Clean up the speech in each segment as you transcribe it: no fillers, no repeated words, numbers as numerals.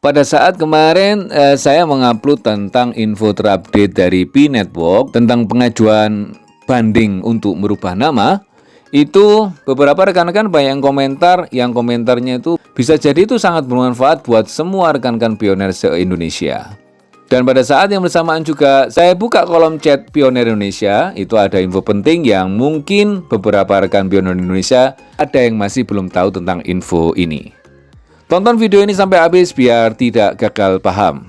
Pada saat kemarin saya mengupload tentang info terupdate dari P-Network tentang pengajuan banding untuk merubah nama, itu beberapa rekan-rekan banyak yang komentarnya itu bisa jadi itu sangat bermanfaat buat semua rekan-rekan pioner se-Indonesia. Dan pada saat yang bersamaan juga saya buka kolom chat Pioner Indonesia, itu ada info penting yang mungkin beberapa rekan Pioner Indonesia ada yang masih belum tahu tentang info ini. Tonton video ini sampai habis biar tidak gagal paham.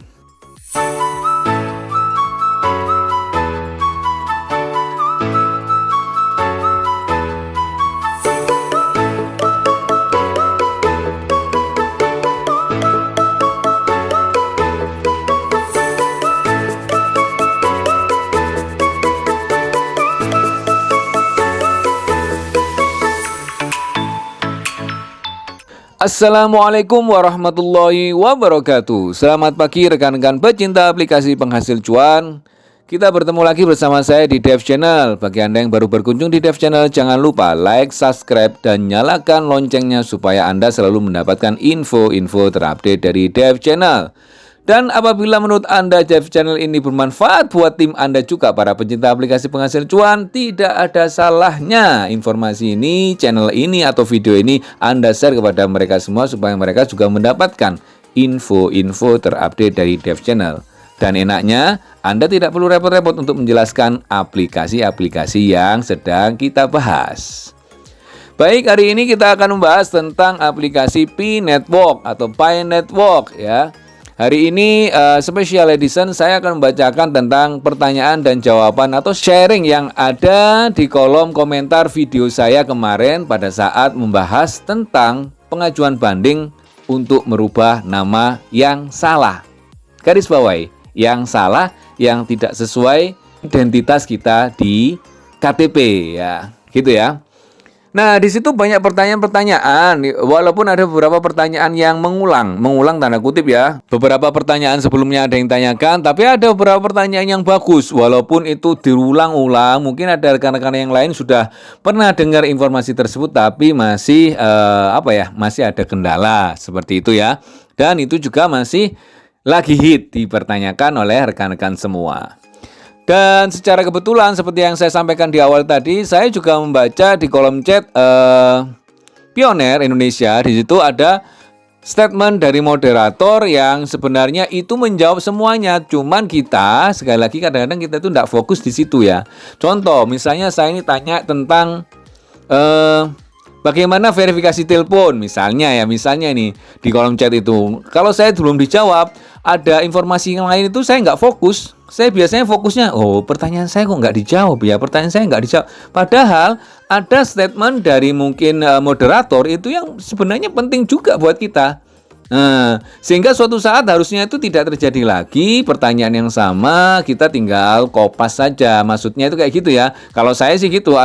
Assalamualaikum warahmatullahi wabarakatuh. Selamat pagi rekan-rekan pecinta aplikasi penghasil cuan. Kita bertemu lagi bersama saya di Dev Channel. Bagi Anda yang baru berkunjung di Dev Channel, jangan lupa like, subscribe, dan nyalakan loncengnya supaya Anda selalu mendapatkan info-info terupdate dari Dev Channel. Dan apabila menurut Anda Dev Channel ini bermanfaat buat tim Anda juga para pencinta aplikasi penghasil cuan, tidak ada salahnya informasi ini, channel ini, atau video ini Anda share kepada mereka semua supaya mereka juga mendapatkan info-info terupdate dari Dev Channel. Dan enaknya, Anda tidak perlu repot-repot untuk menjelaskan aplikasi-aplikasi yang sedang kita bahas. Baik, hari ini kita akan membahas tentang aplikasi P-Network atau P-Network ya. Hari ini special edition saya akan membacakan tentang pertanyaan dan jawaban atau sharing yang ada di kolom komentar video saya kemarin pada saat membahas tentang pengajuan banding untuk merubah nama yang salah. Garis bawahi, yang salah, yang tidak sesuai identitas kita di KTP ya, gitu ya. Nah, di situ banyak pertanyaan-pertanyaan, walaupun ada beberapa pertanyaan yang mengulang tanda kutip ya. Beberapa pertanyaan sebelumnya ada yang tanyakan, tapi ada beberapa pertanyaan yang bagus, walaupun itu diulang-ulang. Mungkin ada rekan-rekan yang lain sudah pernah dengar informasi tersebut, tapi masih masih ada kendala seperti itu ya. Dan itu juga masih lagi hit dipertanyakan oleh rekan-rekan semua. Dan secara kebetulan seperti yang saya sampaikan di awal tadi, saya juga membaca di kolom chat Pioner Indonesia. Di situ ada statement dari moderator yang sebenarnya itu menjawab semuanya. Cuman kita sekali lagi kadang-kadang kita itu tidak fokus di situ ya. Contoh, misalnya saya ini tanya tentang bagaimana verifikasi telepon misalnya ini di kolom chat itu. Kalau saya belum dijawab, ada informasi yang lain itu saya nggak fokus. Saya biasanya fokusnya, pertanyaan saya kok nggak dijawab ya, Padahal ada statement dari mungkin moderator itu yang sebenarnya penting juga buat kita. Nah, sehingga suatu saat harusnya itu tidak terjadi lagi pertanyaan yang sama, kita tinggal kopas saja. Maksudnya itu kayak gitu ya. Kalau saya sih gitu,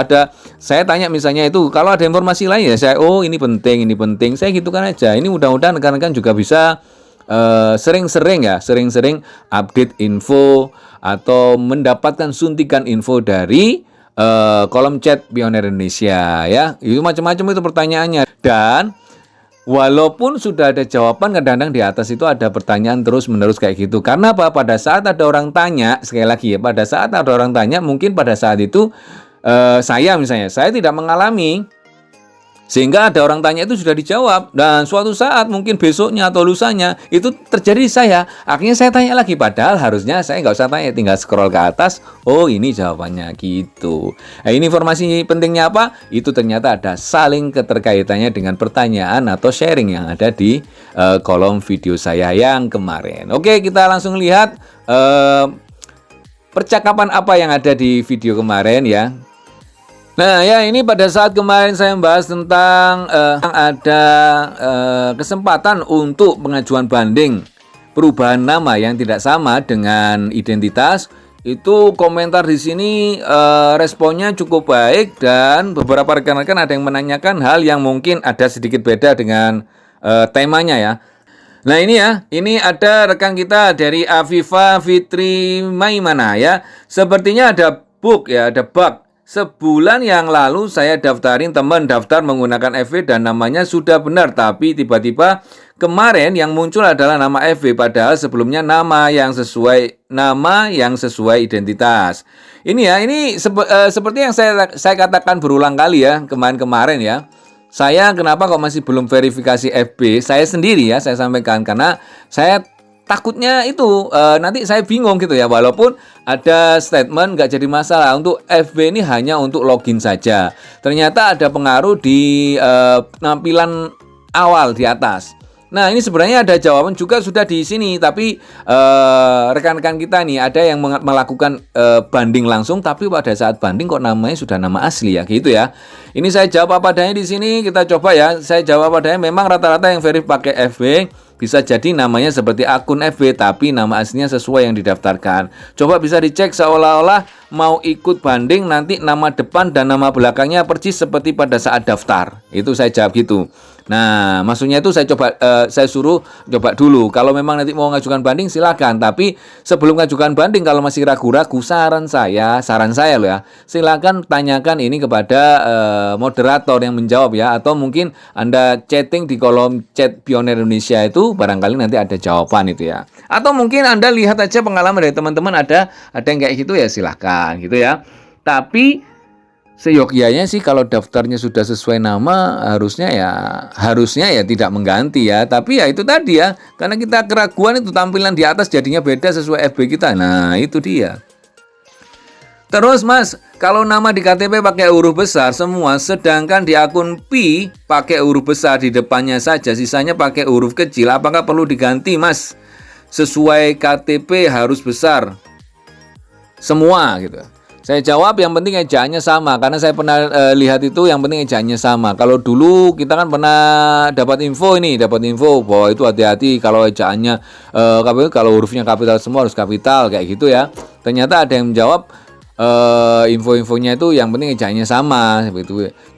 saya tanya misalnya itu, kalau ada informasi lain ya saya, ini penting. Saya gitu kan aja. Ini mudah-mudahan rekan-rekan juga bisa sering-sering update info atau mendapatkan suntikan info dari kolom chat Pioner Indonesia ya. Itu macam-macam itu pertanyaannya. Dan walaupun sudah ada jawaban, kadang-kadang di atas itu ada pertanyaan terus-menerus kayak gitu. Karena apa? Pada saat ada orang tanya, sekali lagi ya, pada saat ada orang tanya, mungkin pada saat itu saya tidak mengalami, sehingga ada orang tanya itu sudah dijawab, dan suatu saat mungkin besoknya atau lusanya itu terjadi di saya. Akhirnya saya tanya lagi, padahal harusnya saya nggak usah tanya, tinggal scroll ke atas, ini jawabannya gitu. Nah, ini informasi pentingnya apa? Itu ternyata ada saling keterkaitannya dengan pertanyaan atau sharing yang ada di kolom video saya yang kemarin. Oke, kita langsung lihat percakapan apa yang ada di video kemarin ya. Nah ya, ini pada saat kemarin saya membahas tentang ada kesempatan untuk pengajuan banding perubahan nama yang tidak sama dengan identitas. Itu komentar di sini responnya cukup baik, dan beberapa rekan-rekan ada yang menanyakan hal yang mungkin ada sedikit beda dengan temanya ya. Nah ini ya, ini ada rekan kita dari Afifa Fitri Maimana ya. Sepertinya ada bug. Sebulan yang lalu saya daftarin teman daftar menggunakan FW dan namanya sudah benar, tapi tiba-tiba Kemarin yang muncul adalah nama FB, padahal sebelumnya nama yang sesuai identitas. Ini ya, ini seperti yang saya katakan berulang kali ya kemarin ya. Saya kenapa kok masih belum verifikasi FB? Saya sendiri ya, saya sampaikan karena saya takutnya itu nanti saya bingung gitu ya. Walaupun ada statement nggak jadi masalah, untuk FB ini hanya untuk login saja. Ternyata ada pengaruh di tampilan awal di atas. Nah, ini sebenarnya ada jawaban juga sudah di sini, tapi rekan-rekan kita nih ada yang melakukan banding langsung, tapi pada saat banding kok namanya sudah nama asli ya, gitu ya. Ini saya jawab apa adanya di sini, kita coba ya. Saya jawab apa adanya, memang rata-rata yang verif pakai FB bisa jadi namanya seperti akun FB, tapi nama aslinya sesuai yang didaftarkan. Coba bisa dicek seolah-olah mau ikut banding, nanti nama depan dan nama belakangnya persis seperti pada saat daftar. Itu saya jawab gitu. Nah, maksudnya itu saya suruh coba dulu. Kalau memang nanti mau ngajukan banding silakan. Tapi sebelum ngajukan banding, kalau masih ragu-ragu, saran saya loh ya, silakan tanyakan ini kepada moderator yang menjawab ya. Atau mungkin Anda chatting di kolom chat Pioner Indonesia itu, barangkali nanti ada jawaban itu ya. Atau mungkin Anda lihat aja pengalaman dari teman-teman, ada yang kayak gitu ya, silakan gitu ya. Tapi seyogyanya sih kalau daftarnya sudah sesuai nama harusnya ya tidak mengganti ya. Tapi ya itu tadi ya, karena kita keraguan itu tampilan di atas jadinya beda sesuai FB kita. Nah, itu dia. Terus Mas, kalau nama di KTP pakai huruf besar semua, sedangkan di akun Pi pakai huruf besar di depannya saja, sisanya pakai huruf kecil, apakah perlu diganti Mas? Sesuai KTP harus besar semua gitu. Saya jawab yang penting ejaannya sama, karena saya pernah lihat itu yang penting ejaannya sama. Kalau dulu kita kan pernah dapat info bahwa itu hati-hati kalau ejaannya kalau hurufnya kapital semua harus kapital kayak gitu ya. Ternyata ada yang menjawab info-infonya itu yang penting ejaannya sama seperti itu.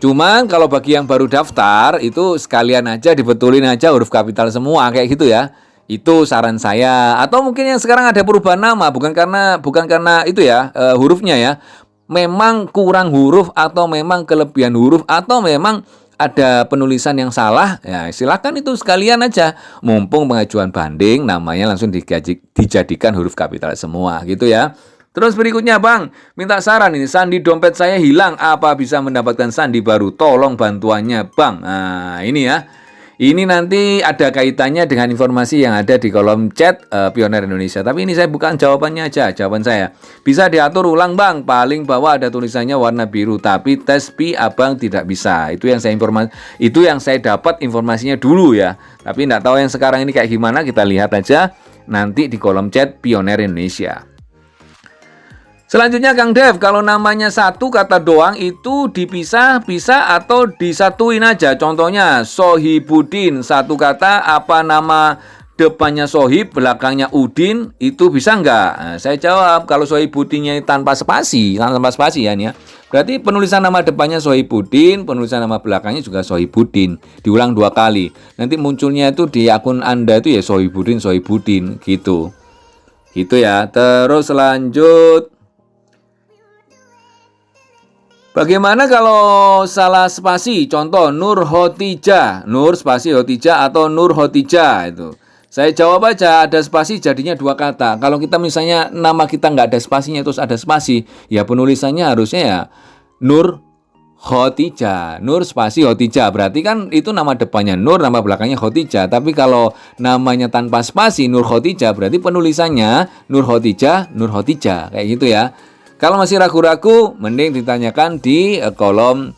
Cuman kalau bagi yang baru daftar itu sekalian aja dibetulin aja huruf kapital semua kayak gitu ya. Itu saran saya. Atau mungkin yang sekarang ada perubahan nama bukan karena itu ya hurufnya ya. Memang kurang huruf atau memang kelebihan huruf atau memang ada penulisan yang salah, ya silakan itu sekalian aja. Mumpung pengajuan banding namanya langsung dijadikan huruf kapital semua gitu ya. Terus berikutnya Bang, minta saran ini, sandi dompet saya hilang, apa bisa mendapatkan sandi baru? Tolong bantuannya Bang. Nah, ini ya. Ini nanti ada kaitannya dengan informasi yang ada di kolom chat Pioner Indonesia. Tapi ini saya bukan jawabannya aja, jawaban saya. Bisa diatur ulang Bang, paling bawah ada tulisannya warna biru, tapi tes Pi Abang tidak bisa. Itu yang saya dapat informasinya dulu ya. Tapi enggak tahu yang sekarang ini kayak gimana, kita lihat aja nanti di kolom chat Pioner Indonesia. Selanjutnya Kang Dev, kalau namanya satu kata doang itu dipisah atau disatuin aja. Contohnya Sohibudin, satu kata, apa nama depannya Sohib, belakangnya Udin, itu bisa nggak? Nah, saya jawab, kalau Sohibudinnya tanpa spasi ya nih ya. Berarti penulisan nama depannya Sohibudin, penulisan nama belakangnya juga Sohibudin. Diulang 2 kali. Nanti munculnya itu di akun Anda itu ya Sohibudin gitu. Gitu ya. Terus lanjut. Bagaimana kalau salah spasi? Contoh Nur Hotija, Nur spasi Hotija atau Nur Hotija itu. Saya jawab aja, ada spasi jadinya 2 kata. Kalau kita misalnya nama kita nggak ada spasinya terus ada spasi, ya penulisannya harusnya ya Nur Hotija, Nur spasi Hotija. Berarti kan itu nama depannya Nur, nama belakangnya Hotija. Tapi kalau namanya tanpa spasi Nur Hotija, berarti penulisannya Nur Hotija kayak gitu ya. Kalau masih ragu-ragu, mending ditanyakan di kolom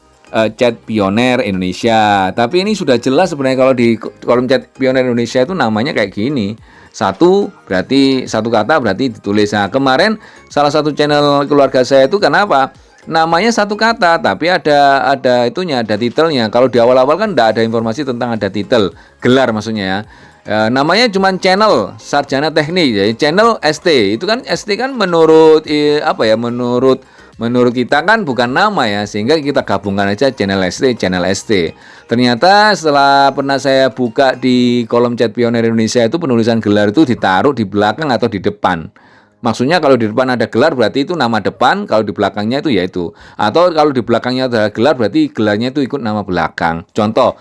chat Pioner Indonesia. Tapi ini sudah jelas sebenarnya kalau di kolom chat Pioner Indonesia itu namanya kayak gini. Satu berarti satu kata berarti ditulis. Nah, kemarin salah satu channel keluarga saya itu kenapa? Namanya satu kata tapi ada titelnya. Kalau di awal-awal kan enggak ada informasi tentang ada titel, gelar maksudnya ya. Namanya cuma channel sarjana teknik, jadi channel ST. Itu kan ST kan menurut kita kan bukan nama ya, sehingga kita gabungkan aja channel ST. Ternyata setelah pernah saya buka di kolom chat Pioner Indonesia itu penulisan gelar itu ditaruh di belakang atau di depan. Maksudnya kalau di depan ada gelar berarti itu nama depan, kalau di belakangnya itu ya itu. Atau kalau di belakangnya ada gelar berarti gelarnya itu ikut nama belakang. Contoh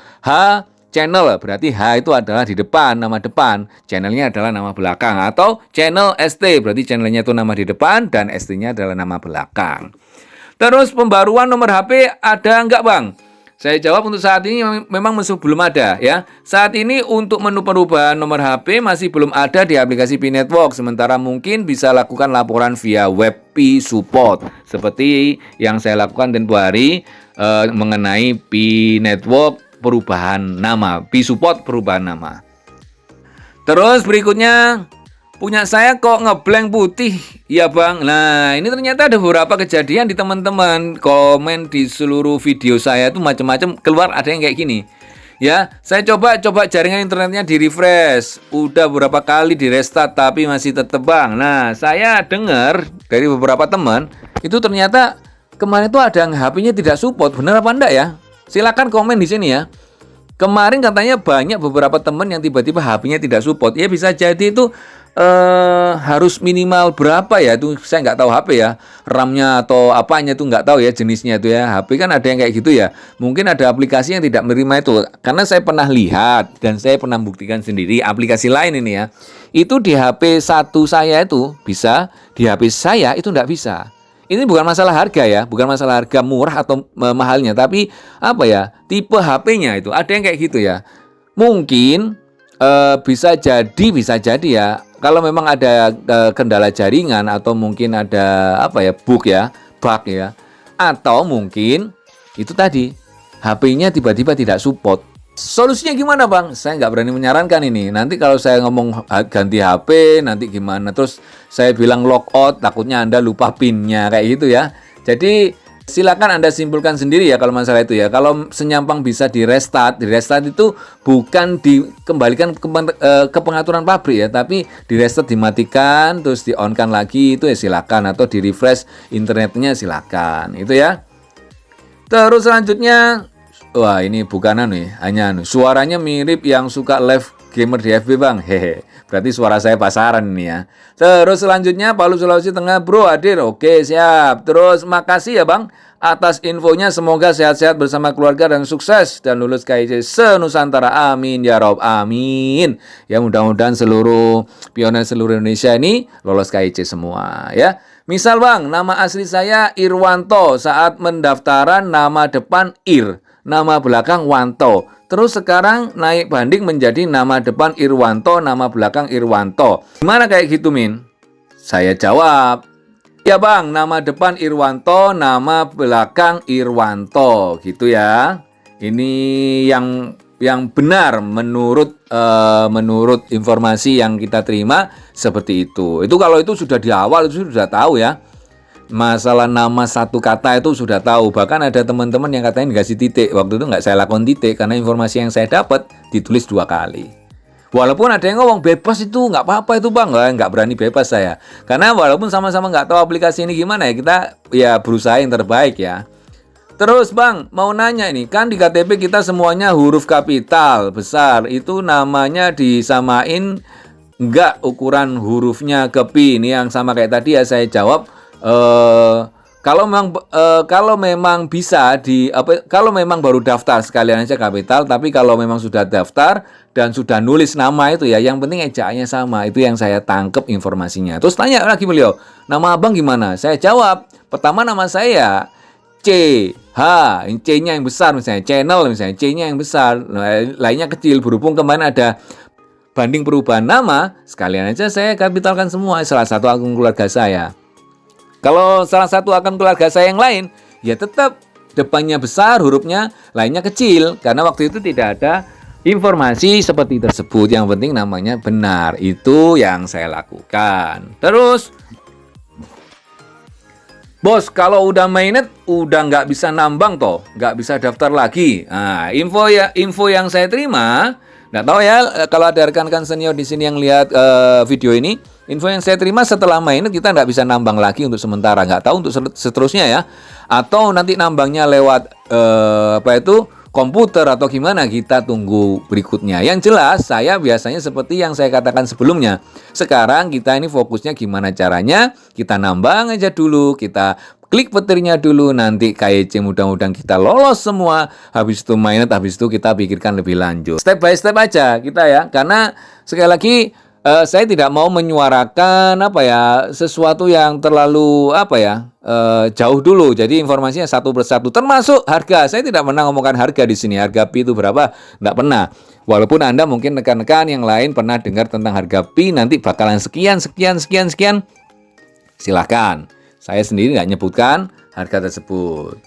channel berarti H itu adalah di depan, nama depan, channelnya adalah nama belakang, atau channel ST berarti channelnya itu nama di depan dan ST-nya adalah nama belakang. Terus pembaruan nomor HP ada enggak Bang? Saya jawab untuk saat ini memang belum ada ya. Saat ini untuk menu perubahan nomor HP masih belum ada di aplikasi Pi Network. Sementara mungkin bisa lakukan laporan via web Pi Support. Seperti yang saya lakukan tempo hari mengenai Pi Network perubahan nama. Pi Support perubahan nama. Terus berikutnya, punya saya kok ngeblank putih, ya Bang. Nah, ini ternyata ada beberapa kejadian di teman-teman. Komen di seluruh video saya itu macam-macam, keluar ada yang kayak gini. Ya, saya coba jaringan internetnya di refresh. Udah beberapa kali di restart tapi masih tetap Bang. Nah, saya dengar dari beberapa teman, itu ternyata kemarin itu ada yang HP-nya tidak support. Benar apa enggak ya? Silakan komen di sini ya. Kemarin katanya banyak beberapa teman yang tiba-tiba HP-nya tidak support. Ya bisa jadi itu harus minimal berapa ya, itu saya nggak tahu HP ya, RAM-nya atau apanya itu nggak tahu ya jenisnya itu ya. HP kan ada yang kayak gitu ya, mungkin ada aplikasi yang tidak menerima itu, karena saya pernah lihat dan saya pernah buktikan sendiri aplikasi lain ini ya, itu di HP satu saya itu bisa, di HP saya itu nggak bisa. Ini bukan masalah harga ya, bukan masalah harga murah atau mahalnya, tapi apa ya, tipe HP-nya itu ada yang kayak gitu ya. Mungkin bisa jadi ya, kalau memang ada kendala jaringan atau mungkin ada apa ya, bug ya, atau mungkin itu tadi HP-nya tiba-tiba tidak support. Solusinya gimana Bang? Saya nggak berani menyarankan ini. Nanti kalau saya ngomong ganti HP, nanti gimana? Terus saya bilang logout, takutnya Anda lupa PIN-nya kayak gitu ya. Jadi silakan Anda simpulkan sendiri ya kalau masalah itu ya. Kalau senyampang bisa di restart itu bukan dikembalikan ke pengaturan pabrik ya, tapi di restart dimatikan terus di on-kan lagi itu ya silakan, atau di refresh internetnya silakan. Itu ya. Terus selanjutnya, wah ini bukan hanya suaranya mirip yang suka live gamer di FB Bang. Hehe. Berarti suara saya pasaran ini ya. Terus selanjutnya Palu Sulawesi Tengah Bro hadir. Oke, siap. Terus makasih ya Bang atas infonya. Semoga sehat-sehat bersama keluarga dan sukses dan lulus KIC se-Nusantara. Amin ya Rob. Amin. Ya mudah-mudahan seluruh pioner seluruh Indonesia ini lolos KIC semua ya. Misal Bang, nama asli saya Irwanto. Saat mendaftaran nama depan Ir, nama belakang Wanto. Terus sekarang naik banding menjadi nama depan Irwanto, nama belakang Irwanto. Gimana kayak gitu Min? Saya jawab, ya Bang, nama depan Irwanto, nama belakang Irwanto, gitu ya. Ini yang benar menurut informasi yang kita terima seperti itu. Itu kalau itu sudah di awal itu sudah tahu ya. Masalah nama satu kata itu sudah tahu. Bahkan ada teman-teman yang katanya dikasih titik. Waktu itu nggak saya lakukan titik karena informasi yang saya dapat ditulis 2 kali. Walaupun ada yang ngomong bebas itu nggak apa-apa itu Bang, nggak berani bebas saya. Karena walaupun sama-sama nggak tahu aplikasi ini gimana ya, kita ya berusaha yang terbaik ya. Terus Bang, mau nanya ini, kan di KTP kita semuanya huruf kapital besar, itu namanya disamain nggak ukuran hurufnya ke pi? Ini yang sama kayak tadi ya, saya jawab. Kalau memang bisa kalau memang baru daftar sekalian aja kapital, tapi kalau memang sudah daftar dan sudah nulis nama itu ya, yang penting ejaannya sama. Itu yang saya tangkep informasinya. Terus tanya lagi beliau, nama Abang gimana? Saya jawab, pertama nama saya C, H, C-nya yang besar misalnya, channel misalnya, C-nya yang besar, lainnya kecil. Berhubung kemarin ada banding perubahan nama, sekalian aja saya kapitalkan semua salah satu akun keluarga saya. Kalau salah satu akun keluarga saya yang lain, ya tetap depannya besar, hurufnya lainnya kecil. Karena waktu itu tidak ada informasi seperti tersebut. Yang penting namanya benar. Itu yang saya lakukan. Terus, Bos, kalau udah mainnet, udah nggak bisa nambang toh, nggak bisa daftar lagi. Nah, info yang saya terima, nggak tahu ya kalau ada rekan-rekan senior di sini yang lihat video ini. Info yang saya terima setelah mainnet kita nggak bisa nambang lagi untuk sementara, nggak tahu untuk seterusnya ya. Atau nanti nambangnya lewat komputer atau gimana, kita tunggu berikutnya. Yang jelas saya biasanya seperti yang saya katakan sebelumnya. Sekarang kita ini fokusnya gimana caranya, kita nambang aja dulu, kita klik petirnya dulu, nanti KYC mudah-mudahan kita lolos semua. Habis itu mainnet, habis itu kita pikirkan lebih lanjut. Step by step aja kita ya, karena sekali lagi saya tidak mau menyuarakan sesuatu yang terlalu jauh dulu. Jadi informasinya satu persatu, termasuk harga. Saya tidak pernah ngomongkan harga di sini. Harga Pi itu berapa? Tidak pernah. Walaupun Anda mungkin rekan-rekan yang lain pernah dengar tentang harga Pi nanti bakalan sekian. Silahkan. Saya sendiri nggak nyebutkan harga tersebut.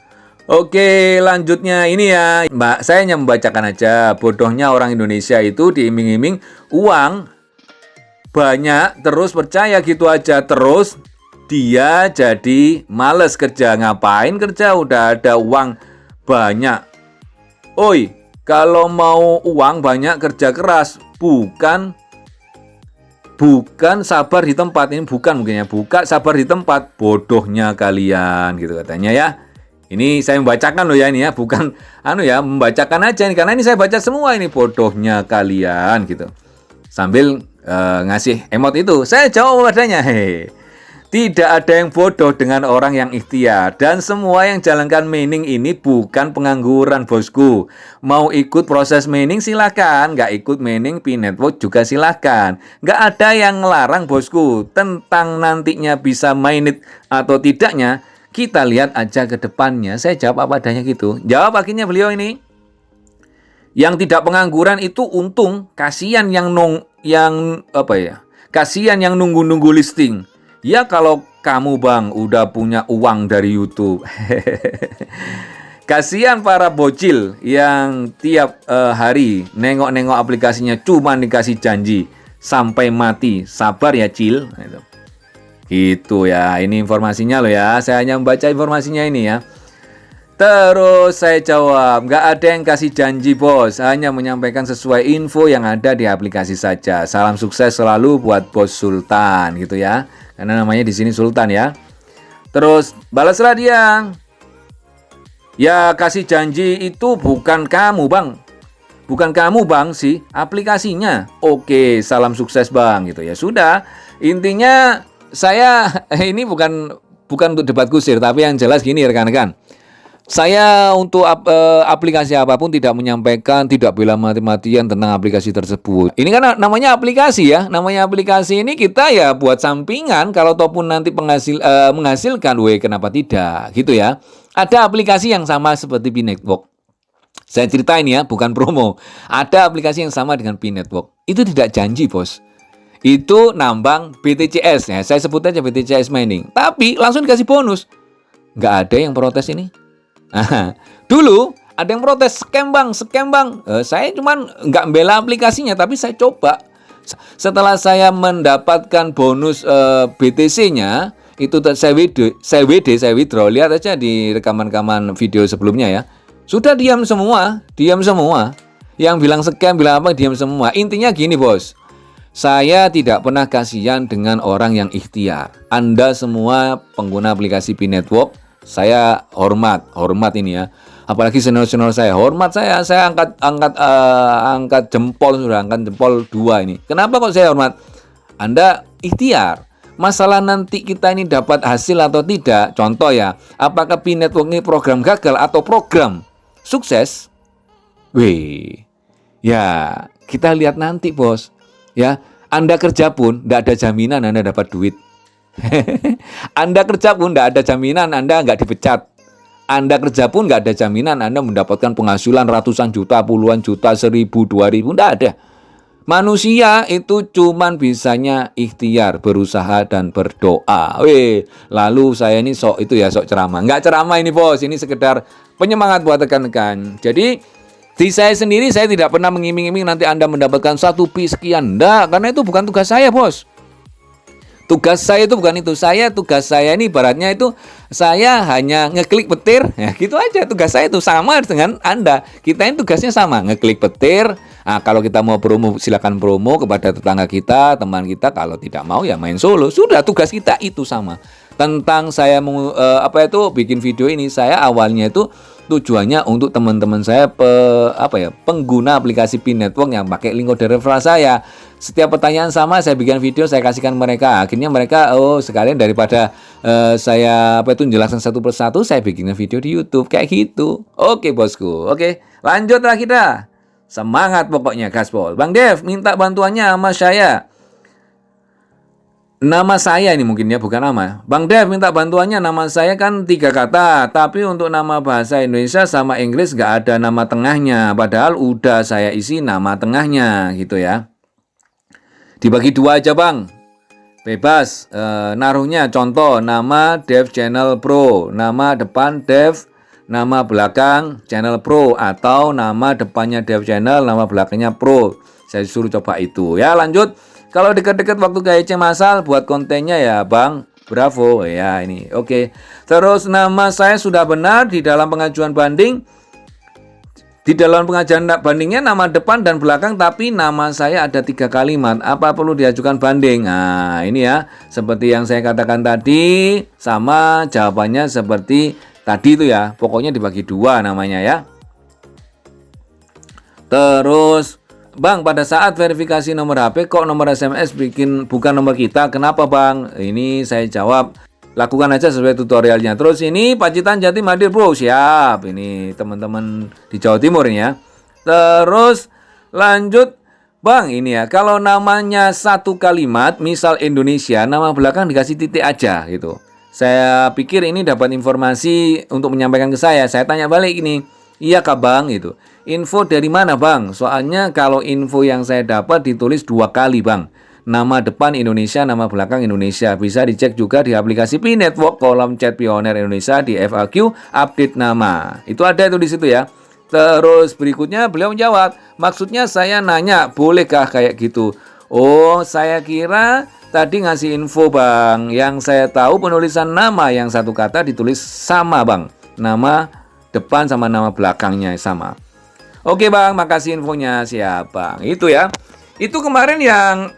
Oke, lanjutnya ini ya, Mbak. Saya hanya membacakan aja. Bodohnya orang Indonesia itu diiming-iming uang banyak, terus percaya gitu aja, terus dia jadi males kerja. Ngapain kerja, udah ada uang banyak. Oi, kalau mau uang banyak kerja keras, bukan sabar di tempat. Ini bukan mungkin ya, bukan sabar di tempat. Bodohnya kalian gitu katanya ya. Ini saya membacakan loh ya, ini ya, bukan membacakan aja nih, karena ini saya baca semua ini. Bodohnya kalian gitu. Sambil ngasih emot itu. Saya jawab padanya, tidak ada yang bodoh dengan orang yang ikhtiar. Dan semua yang jalankan mining ini bukan pengangguran, bosku. Mau ikut proses mining silakan, nggak ikut mining Pi Network juga silakan. Nggak ada yang ngelarang, bosku. Tentang nantinya bisa mainnet atau tidaknya, kita lihat aja ke depannya. Saya jawab apa adanya gitu. Jawab akhirnya beliau ini. Yang tidak pengangguran itu untung, kasihan kasihan yang nunggu-nunggu listing. Ya kalau kamu Bang udah punya uang dari YouTube. Kasihan para bocil yang tiap hari nengok-nengok aplikasinya cuma dikasih janji sampai mati. Sabar ya, Cil. Gitu ya, ini informasinya loh ya. Saya hanya membaca informasinya ini ya. Terus saya jawab, nggak ada yang kasih janji bos, hanya menyampaikan sesuai info yang ada di aplikasi saja. Salam sukses selalu buat Bos Sultan gitu ya, karena namanya di sini Sultan ya. Terus balaslah dia, ya kasih janji itu bukan kamu bang sih, aplikasinya. Oke, salam sukses bang gitu ya. Sudah, intinya saya ini bukan untuk debat kusir, tapi yang jelas gini rekan-rekan. Saya untuk aplikasi apapun tidak menyampaikan, tidak bela mati-matian tentang aplikasi tersebut. Ini kan namanya aplikasi ya. Namanya aplikasi ini kita ya buat sampingan. Kalau ataupun nanti menghasilkan, kenapa tidak? Gitu ya. Ada aplikasi yang sama seperti Pi Network. Saya ceritain ya, bukan promo. Ada aplikasi yang sama dengan Pi Network. Itu tidak janji, bos. Itu nambang BTCS ya. Saya sebut aja BTCS mining. Tapi langsung dikasih bonus. Nggak ada yang protes ini. Dulu ada yang protes, scam bang. Saya cuman nggak membela aplikasinya, tapi saya coba. Setelah saya mendapatkan bonus BTC-nya, itu saya withdraw. Lihat aja di rekaman-rekaman video sebelumnya ya. Sudah diam semua. Yang bilang scam, bilang apa, diam semua. Intinya gini bos, saya tidak pernah kasihan dengan orang yang ikhtiar. Anda semua pengguna aplikasi Pi Network, saya hormat ini ya. Apalagi senior saya, hormat saya angkat jempol, sudah angkat jempol 2 ini. Kenapa kok saya hormat? Anda ikhtiar. Masalah nanti kita ini dapat hasil atau tidak. Contoh ya, apakah Pi Network ini program gagal atau program sukses? Ya kita lihat nanti bos. Ya, Anda kerja pun tidak ada jaminan Anda dapat duit. Anda kerja pun tidak ada jaminan Anda nggak dipecat. Anda kerja pun nggak ada jaminan Anda mendapatkan penghasilan ratusan juta, puluhan juta, 1.000, 2.000, nggak ada. Manusia itu cuman bisanya ikhtiar, berusaha dan berdoa. Lalu saya ini sok ceramah. Nggak ceramah ini bos, ini sekedar penyemangat buat rekan-rekan. Jadi di saya sendiri, saya tidak pernah mengiming-iming nanti Anda mendapatkan 1 Pi sekian. Nggak, karena itu bukan tugas saya bos. Tugas saya itu bukan itu. Tugas saya ini ibaratnya itu saya hanya ngeklik petir, ya gitu aja. Tugas saya itu sama dengan Anda. Kita ini tugasnya sama, ngeklik petir. Nah, kalau kita mau promo silakan promo kepada tetangga kita, teman kita. Kalau tidak mau ya main solo. Sudah, tugas kita itu sama. Tentang saya bikin video ini, saya awalnya itu tujuannya untuk teman-teman saya pengguna aplikasi PIN Network yang pakai link kode referral saya. Setiap pertanyaan sama saya bikin video, saya kasihkan mereka. Akhirnya mereka sekalian daripada saya menjelaskan satu persatu, saya bikin video di YouTube kayak gitu. Oke bosku. Oke, lanjut lah kita. Semangat pokoknya gaspol. Bang Dev minta bantuannya sama saya. Nama saya ini mungkin ya, bukan nama. Bang Dev minta bantuannya, nama saya kan 3 kata. Tapi untuk nama bahasa Indonesia sama Inggris gak ada nama tengahnya. Padahal udah saya isi nama tengahnya gitu ya. Dibagi 2 aja bang. Bebas. Naruhnya contoh nama Dev Channel Pro. Nama depan Dev, nama belakang Channel Pro. Atau nama depannya Dev Channel, nama belakangnya Pro. Saya suruh coba itu. Ya lanjut. Kalau dekat-dekat waktu KIC masal buat kontennya ya bang, bravo ya ini. Oke. Terus nama saya sudah benar di dalam pengajuan banding. Di dalam pengajuan bandingnya nama depan dan belakang, tapi nama saya ada 3 kalimat. Apa perlu diajukan banding? Nah ini ya, seperti yang saya katakan tadi, sama jawabannya seperti tadi itu ya. Pokoknya dibagi 2 namanya ya. Terus bang, pada saat verifikasi nomor HP kok nomor SMS bukan nomor kita, kenapa bang? Ini saya jawab, lakukan aja sesuai tutorialnya. Terus ini Pacitan Jatim hadir bro, siap. Ini teman-teman di Jawa Timur ini ya. Terus lanjut bang, ini ya, kalau namanya 1 kalimat, misal Indonesia, nama belakang dikasih titik aja gitu. Saya pikir ini dapat informasi untuk menyampaikan ke saya tanya balik ini, iya kah bang gitu. Info dari mana bang? Soalnya kalau info yang saya dapat ditulis 2 kali bang. Nama depan Indonesia, nama belakang Indonesia. Bisa dicek juga di aplikasi PIN Network, kolom chat Pioneer Indonesia di FAQ update nama. Itu ada itu di situ ya. Terus berikutnya beliau menjawab, maksudnya saya nanya bolehkah kayak gitu. Oh saya kira tadi ngasih info bang. Yang saya tahu penulisan nama yang 1 kata ditulis sama bang. Nama depan sama nama belakangnya sama. Oke bang, makasih infonya, siap bang. Itu ya. Itu kemarin yang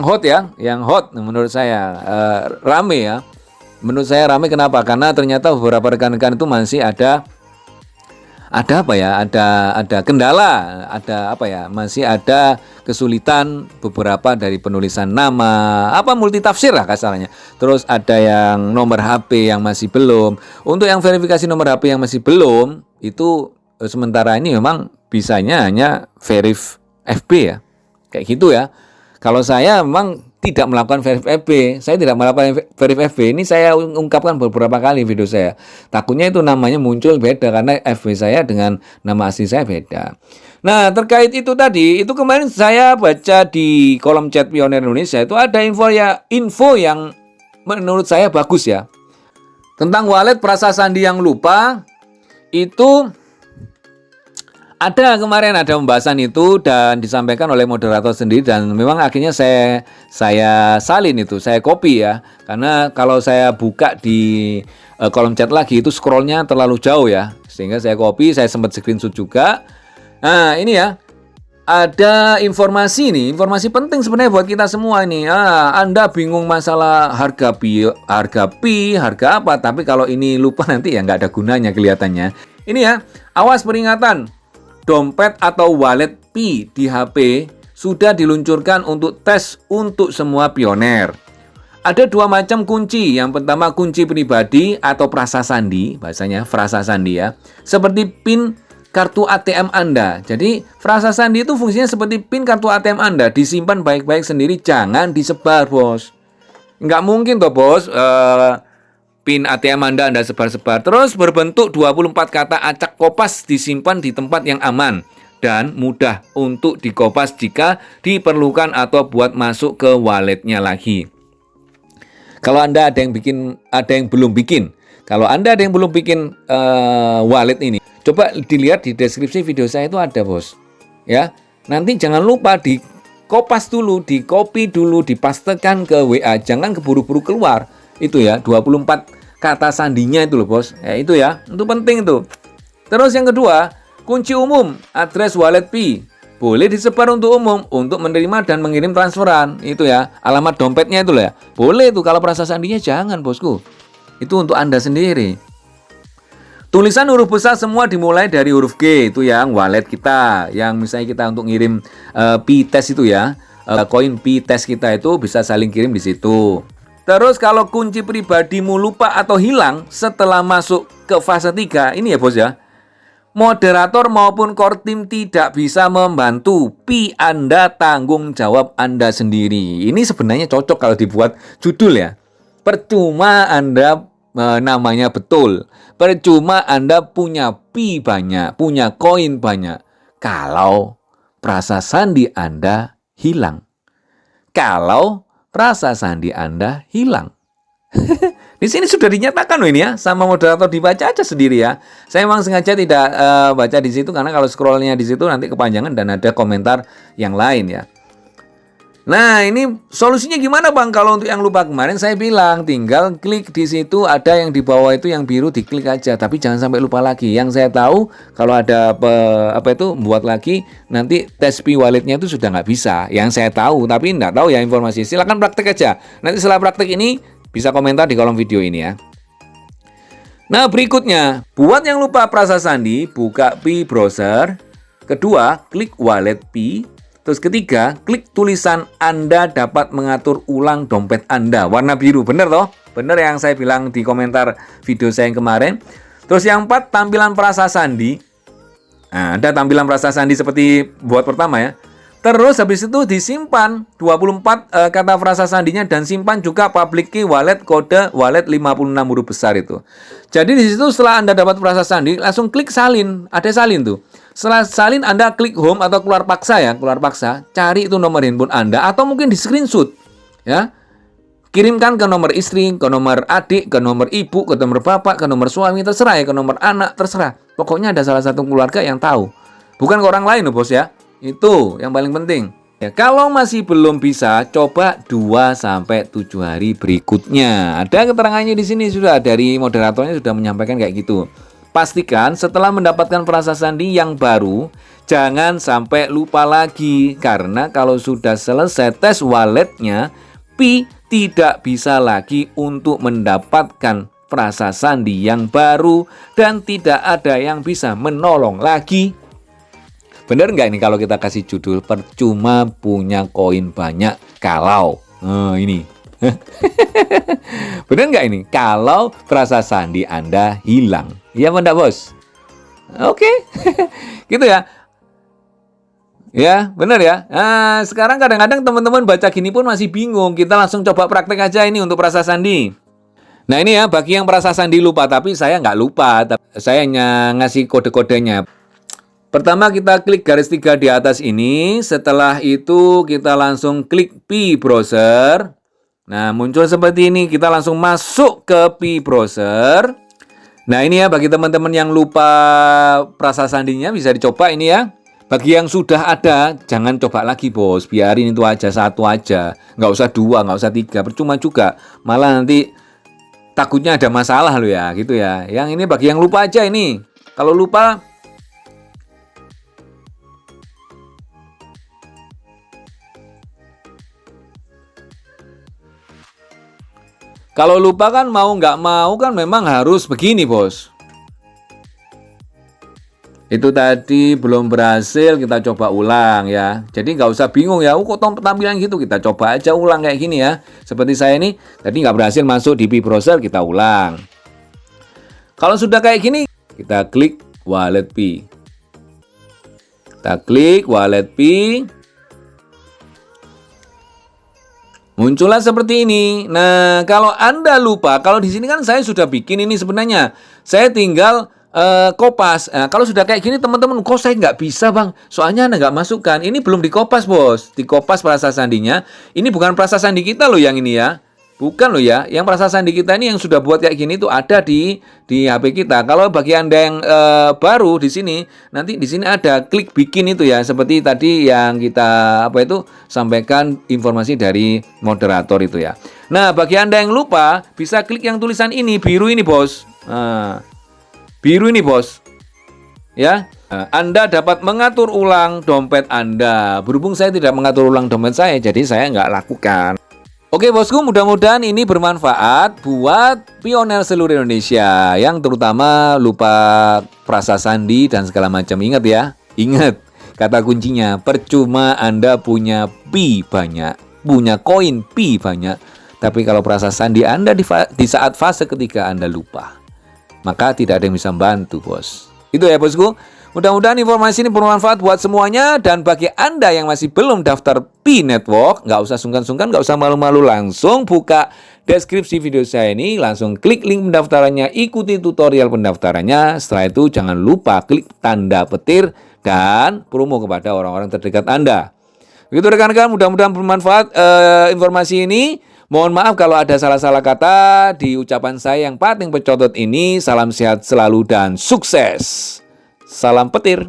hot ya, yang hot menurut saya rame ya. Menurut saya rame kenapa? Karena ternyata beberapa rekan-rekan itu masih ada apa ya? Ada kendala, masih ada kesulitan beberapa dari penulisan nama, multitafsir lah kasarnya. Terus ada yang nomor HP yang masih belum. Untuk yang verifikasi nomor HP yang masih belum, itu sementara ini memang bisanya hanya verif FB ya. Kayak gitu ya. Kalau saya memang tidak melakukan verif FB. Saya tidak melakukan verif FB. Ini saya ungkapkan beberapa kali video saya. Takutnya itu namanya muncul beda karena FB saya dengan nama asli saya beda. Nah, terkait itu tadi, itu kemarin saya baca di kolom chat Pioneer Indonesia itu ada info yang menurut saya bagus ya. Tentang wallet Prasa Sandi yang lupa itu ada kemarin ada pembahasan itu dan disampaikan oleh moderator sendiri dan memang akhirnya saya salin itu, saya copy ya. Karena kalau saya buka di kolom chat lagi itu scrollnya terlalu jauh ya. Sehingga saya copy, saya sempat screenshot juga. Nah, ini ya. Ada informasi nih, informasi penting sebenarnya buat kita semua ini. Anda bingung masalah harga apa, tapi kalau ini lupa nanti ya nggak ada gunanya kelihatannya. Ini ya, awas peringatan. Dompet atau wallet Pi di HP sudah diluncurkan untuk tes untuk semua pioner. Ada 2 macam kunci. Yang pertama kunci pribadi atau Prasa Sandi, bahasanya Prasa Sandi ya. Seperti PIN kartu ATM Anda. Jadi Prasa Sandi itu fungsinya seperti PIN kartu ATM Anda. Disimpan baik-baik sendiri, jangan disebar bos. Nggak mungkin toh bos. PIN ATM Anda sebar-sebar. Terus berbentuk 24 kata acak kopas disimpan di tempat yang aman dan mudah untuk dikopas jika diperlukan atau buat masuk ke walletnya lagi. Kalau Anda ada yang belum bikin. Kalau Anda ada yang belum bikin wallet ini, coba dilihat di deskripsi video saya itu ada bos. Ya, nanti jangan lupa dikopas dulu, dikopi dulu, dipastekan ke WA, jangan keburu-buru keluar. Itu ya, 24 kata sandinya itu loh bos. Ya itu ya, itu penting itu. Terus yang kedua, kunci umum, address wallet Pi. Boleh disebar untuk umum, untuk menerima dan mengirim transferan. Itu ya, alamat dompetnya itu loh ya. Boleh itu, kalau Prasa Sandinya jangan bosku. Itu untuk Anda sendiri. Tulisan huruf besar semua dimulai dari huruf G, itu yang wallet kita, yang misalnya kita untuk ngirim P-test itu ya, koin P-test kita itu bisa saling kirim di situ. Terus kalau kunci pribadimu lupa atau hilang setelah masuk ke fase 3, ini ya bos ya, moderator maupun core team tidak bisa membantu. Pi Anda tanggung jawab Anda sendiri. Ini sebenarnya cocok kalau dibuat judul ya. Percuma Anda namanya betul. Percuma Anda punya pi banyak, punya koin banyak, kalau prasasti Anda hilang. Kalau prasasti Anda hilang. Di sini sudah dinyatakan loh ini ya, sama moderator, dibaca aja sendiri ya. Saya memang sengaja tidak baca di situ karena kalau scrollnya di situ nanti kepanjangan dan ada komentar yang lain ya. Nah, ini solusinya gimana Bang? Kalau untuk yang lupa kemarin saya bilang tinggal klik di situ, ada yang di bawah itu yang biru, diklik aja. Tapi jangan sampai lupa lagi. Yang saya tahu kalau ada buat lagi nanti tes Pi walletnya itu sudah nggak bisa. Yang saya tahu, tapi nggak tahu ya informasi. Silakan praktek aja. Nanti setelah praktek ini bisa komentar di kolom video ini ya. Nah, berikutnya, buat yang lupa prasasti, buka Pi browser. Kedua, klik wallet Pi. Terus ketiga, klik tulisan Anda dapat mengatur ulang dompet Anda. Warna biru, bener toh? Bener yang saya bilang di komentar video saya yang kemarin. Terus yang 4, tampilan prasasti. Nah, ada tampilan prasasti seperti buat pertama ya. Terus habis itu disimpan 24 kata prasastinya dan simpan juga public key wallet, kode wallet 56 huruf besar itu. Jadi di situ setelah Anda dapat prasasti langsung klik salin, ada salin tuh. Setelah salin Anda klik home atau keluar paksa ya, keluar paksa, cari itu nomor handphone Anda atau mungkin di screenshot ya. Kirimkan ke nomor istri, ke nomor adik, ke nomor ibu, ke nomor bapak, ke nomor suami, terserah ya, ke nomor anak, terserah. Pokoknya ada salah satu keluarga yang tahu. Bukan ke orang lain loh bos ya. Itu yang paling penting. Ya, kalau masih belum bisa, coba 2-7 hari berikutnya. Ada keterangannya di sini sudah dari moderatornya sudah menyampaikan kayak gitu. Pastikan setelah mendapatkan prasasti yang baru, jangan sampai lupa lagi. Karena kalau sudah selesai tes walletnya, Pi tidak bisa lagi untuk mendapatkan prasasti yang baru dan tidak ada yang bisa menolong lagi. Bener nggak ini kalau kita kasih judul percuma punya koin banyak kalau ini bener nggak ini kalau prasasti Anda hilang? Iya enggak bos? Oke. Gitu ya. Ya bener ya. Nah, sekarang kadang-kadang teman-teman baca gini pun masih bingung. Kita langsung coba praktek aja ini untuk prasasti. Nah ini ya bagi yang prasasti lupa, tapi saya nggak lupa. Saya hanya ngasih kode-kodenya. Pertama kita klik garis 3 di atas ini, setelah itu kita langsung klik Pi browser. Nah muncul seperti ini, kita langsung masuk ke Pi browser. Nah ini ya bagi teman-teman yang lupa prasastinya bisa dicoba ini ya. Bagi yang sudah ada, jangan coba lagi bos, biarin itu aja, satu aja. Nggak usah 2, nggak usah 3, percuma juga. Malah nanti takutnya ada masalah loh ya, gitu ya. Yang ini bagi yang lupa aja ini. Kalau lupa, kan mau nggak mau kan memang harus begini bos. Itu tadi belum berhasil, kita coba ulang ya. Jadi nggak usah bingung ya, kok tampilan gitu, kita coba aja ulang kayak gini ya. Seperti saya ini, tadi nggak berhasil masuk di Pi browser, kita ulang. Kalau sudah kayak gini, kita klik wallet Pi. Kita klik wallet Pi. Muncullah seperti ini. Nah, kalau Anda lupa, kalau di sini kan saya sudah bikin ini sebenarnya. Saya tinggal kopas. Nah, kalau sudah kayak gini teman-teman, kok saya nggak bisa bang? Soalnya Anda nggak masukkan. Ini belum dikopas bos. Dikopas prasastinya. Ini bukan prasasti kita loh yang ini ya. Bukan loh ya. Yang prasasti kita ini yang sudah buat kayak gini tuh ada di HP kita. Kalau bagi Anda yang baru di sini, nanti di sini ada klik bikin itu ya. Seperti tadi yang kita sampaikan informasi dari moderator itu ya. Nah, bagi Anda yang lupa, bisa klik yang tulisan ini, biru ini bos. Nah, biru ini bos. Ya, Anda dapat mengatur ulang dompet Anda. Berhubung saya tidak mengatur ulang dompet saya, jadi saya nggak lakukan. Oke bosku, mudah-mudahan ini bermanfaat buat pionel seluruh Indonesia yang terutama lupa frasa sandi dan segala macam. Ingat ya, ingat kata kuncinya, percuma Anda punya pi banyak, punya koin pi banyak, tapi kalau frasa sandi Anda di saat fase ketika Anda lupa, maka tidak ada yang bisa membantu bos. Itu ya bosku. Mudah-mudahan informasi ini bermanfaat buat semuanya. Dan bagi Anda yang masih belum daftar Pi Network, nggak usah sungkan-sungkan, nggak usah malu-malu, langsung buka deskripsi video saya ini, langsung klik link pendaftarannya, ikuti tutorial pendaftarannya. Setelah itu jangan lupa klik tanda petir dan promo kepada orang-orang terdekat Anda. Begitu rekan-rekan, mudah-mudahan bermanfaat informasi ini. Mohon maaf kalau ada salah-salah kata di ucapan saya yang paling pecotot ini. Salam sehat selalu dan sukses. Salam petir.